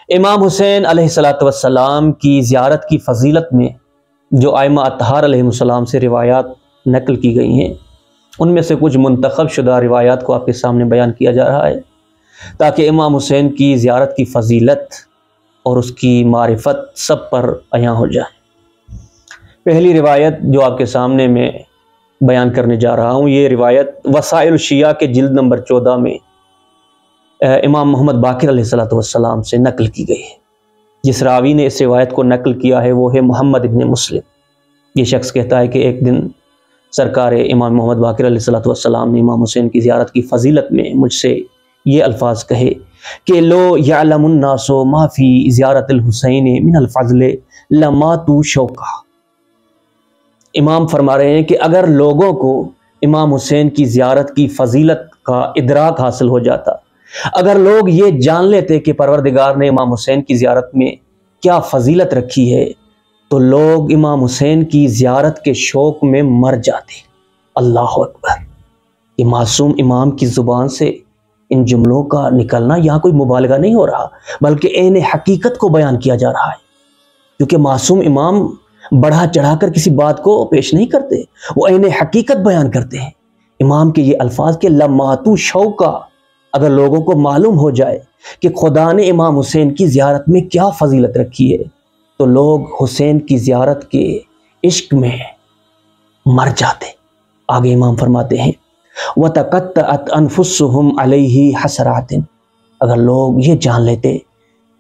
امام حسین علیہ الصلوۃ والسلام کی زیارت کی فضیلت میں جو ائمہ اطہار علیہ السلام سے روایات نقل کی گئی ہیں، ان میں سے کچھ منتخب شدہ روایات کو آپ کے سامنے بیان کیا جا رہا ہے تاکہ امام حسین کی زیارت کی فضیلت اور اس کی معرفت سب پر عیاں ہو جائے۔ پہلی روایت جو آپ کے سامنے میں بیان کرنے جا رہا ہوں، یہ روایت وسائل الشیعہ کے جلد نمبر 14 میں امام محمد باقر علیہ الصلوۃ والسلام سے نقل کی گئی ہے۔ جس راوی نے اس روایت کو نقل کیا ہے وہ ہے محمد ابن مسلم۔ یہ شخص کہتا ہے کہ ایک دن سرکار امام محمد باقر علیہ الصلوۃ والسلام نے امام حسین کی زیارت کی فضیلت میں مجھ سے یہ الفاظ کہے کہ لو یعلم الناس ما فی زیارت الحسین من الفضل لماتوا شوقا۔ امام فرما رہے ہیں کہ اگر لوگوں کو امام حسین کی زیارت کی فضیلت کا ادراک حاصل ہو جاتا، اگر لوگ یہ جان لیتے کہ پروردگار نے امام حسین کی زیارت میں کیا فضیلت رکھی ہے، تو لوگ امام حسین کی زیارت کے شوق میں مر جاتے۔ اللہ اکبر! یہ معصوم امام کی زبان سے ان جملوں کا نکلنا یہاں کوئی مبالغہ نہیں ہو رہا، بلکہ عین حقیقت کو بیان کیا جا رہا ہے، کیونکہ معصوم امام بڑھا چڑھا کر کسی بات کو پیش نہیں کرتے، وہ عین حقیقت بیان کرتے ہیں۔ امام کے یہ الفاظ کہ لماتوا شوقا، اگر لوگوں کو معلوم ہو جائے کہ خدا نے امام حسین کی زیارت میں کیا فضیلت رکھی ہے، تو لوگ حسین کی زیارت کے عشق میں مر جاتے۔ آگے امام فرماتے ہیں وَتَقَطَّعَتْ أَنفُسُهُمْ عَلَيْهِ حَسَرَاتٍ، اگر لوگ یہ جان لیتے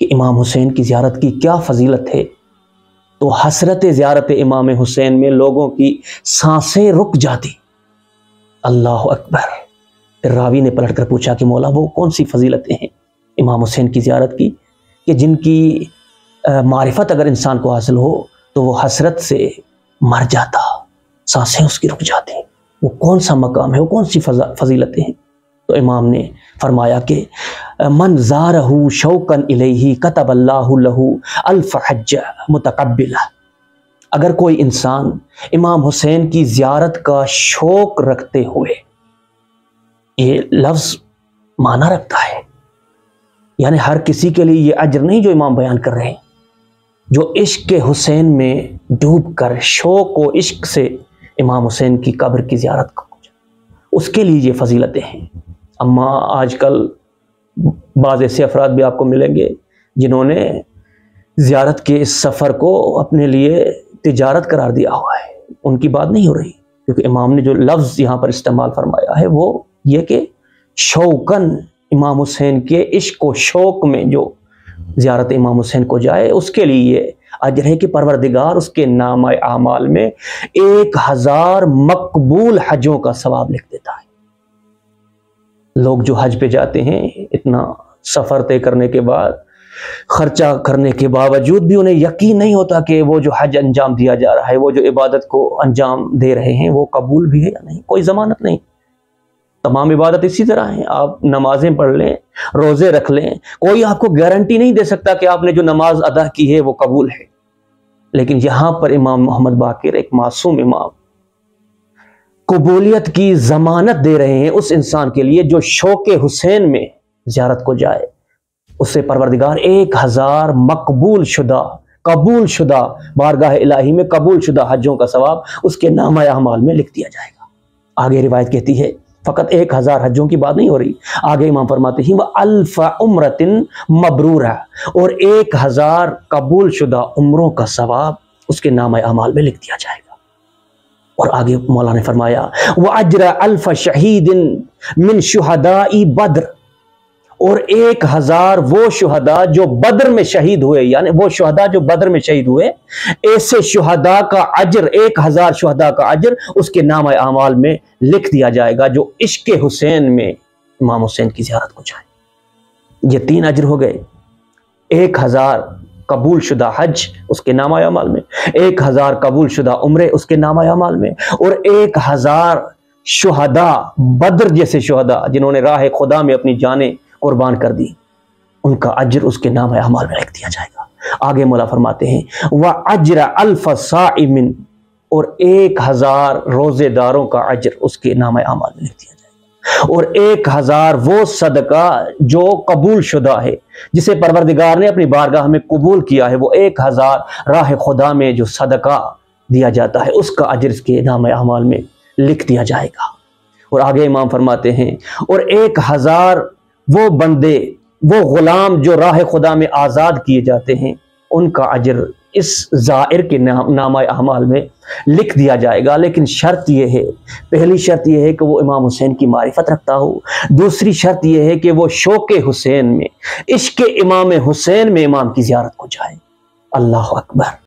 کہ امام حسین کی زیارت کی کیا فضیلت ہے، تو حسرت زیارت امام حسین میں لوگوں کی سانسیں رک جاتی۔ اللہ اکبر! پھر راوی نے پلٹ کر پوچھا کہ مولا وہ کون سی فضیلتیں ہیں امام حسین کی زیارت کی کہ جن کی معرفت اگر انسان کو حاصل ہو تو وہ حسرت سے مر جاتا، سانسیں اس کی رک جاتی؟ وہ کون سا مقام ہے، وہ کون سی فضیلتیں ہیں؟ تو امام نے فرمایا کہ من زارہ شوقا الیہ کتب اللہ لہ الف حج متقبلہ، اگر کوئی انسان امام حسین کی زیارت کا شوق رکھتے ہوئے، یہ لفظ معنی رکھتا ہے، یعنی ہر کسی کے لیے یہ اجر نہیں جو امام بیان کر رہے ہیں، جو عشق حسین میں ڈوب کر شوق و عشق سے امام حسین کی قبر کی زیارت کو، اس کے لیے یہ فضیلتیں ہیں۔ اما آج کل بعض ایسے افراد بھی آپ کو ملیں گے جنہوں نے زیارت کے اس سفر کو اپنے لیے تجارت قرار دیا ہوا ہے، ان کی بات نہیں ہو رہی، کیونکہ امام نے جو لفظ یہاں پر استعمال فرمایا ہے وہ یہ کہ شوقاً، امام حسین کے عشق و شوق میں جو زیارت امام حسین کو جائے اس کے لیے یہ اجر ہے کہ پروردگار اس کے نامہ اعمال میں 1000 مقبول حجوں کا ثواب لکھ دیتا ہے۔ لوگ جو حج پہ جاتے ہیں، اتنا سفر طے کرنے کے بعد، خرچہ کرنے کے باوجود بھی انہیں یقین نہیں ہوتا کہ وہ جو حج انجام دیا جا رہا ہے، وہ جو عبادت کو انجام دے رہے ہیں وہ قبول بھی ہے یا نہیں، کوئی ضمانت نہیں۔ تمام عبادت اسی طرح ہیں، آپ نمازیں پڑھ لیں، روزے رکھ لیں، کوئی آپ کو گارنٹی نہیں دے سکتا کہ آپ نے جو نماز ادا کی ہے وہ قبول ہے، لیکن یہاں پر امام محمد باقر ایک معصوم امام قبولیت کی ضمانت دے رہے ہیں اس انسان کے لیے جو شوق حسین میں زیارت کو جائے، اسے پروردگار 1000 مقبول شدہ، قبول شدہ، بارگاہ الہی میں قبول شدہ حجوں کا ثواب اس کے نامہ اعمال میں لکھ دیا جائے گا۔ آگے روایت کہتی ہے فقط 1000 حجوں کی بات نہیں ہو رہی، آگے امام فرماتے ہیں وَأَلْفَ عُمْرَةٍ مَبْرُورَةٍ، اور 1000 قبول شدہ عمروں کا ثواب اس کے نامہ اعمال میں لکھ دیا جائے گا۔ اور آگے مولا نے فرمایا وَأَجْرَ أَلْفَ شَهِيدٍ مِّن شُهَدَاءِ بَدْرٍ، اور 1000 وہ شہداء جو بدر میں شہید ہوئے، یعنی وہ شہداء جو بدر میں شہید ہوئے، ایسے شہداء کا اجر، 1000 شہداء کا اجر اس کے نامہ اعمال میں لکھ دیا جائے گا جو عشق حسین میں امام حسین کی زیارت کو جائے۔ یہ 3 اجر ہو گئے، 1000 قبول شدہ حج اس کے نامہ اعمال میں، 1000 قبول شدہ عمرے اس کے نامہ اعمال میں، اور 1000 شہداء بدر جیسے شہداء جنہوں نے راہ خدا میں اپنی جانیں قربان کر دی، ان کا اجر اس کے نامہ اعمال میں لکھ دیا جائے گا۔ آگے مولا فرماتے ہیں وَأَجْرَ أَلْفَ صَائِمٍ، اور 1000 روزے داروں کا اجر اس کے نامہ اعمال میں لکھ دیا جائے گا۔ اور 1000 وہ صدقہ جو قبول شدہ ہے، جسے پروردگار نے اپنی بارگاہ میں قبول کیا ہے، وہ 1000 راہ خدا میں جو صدقہ دیا جاتا ہے اس کا اجر اس کے نامہ اعمال میں لکھ دیا جائے گا۔ اور آگے امام فرماتے ہیں اور 1000 وہ بندے، وہ غلام جو راہ خدا میں آزاد کیے جاتے ہیں، ان کا اجر اس زائر کے نامہ اعمال میں لکھ دیا جائے گا۔ لیکن شرط یہ ہے، پہلی شرط یہ ہے کہ وہ امام حسین کی معرفت رکھتا ہو، دوسری شرط یہ ہے کہ وہ شوق حسین میں، عشق امام حسین میں امام کی زیارت کو جائے۔ اللہ اکبر۔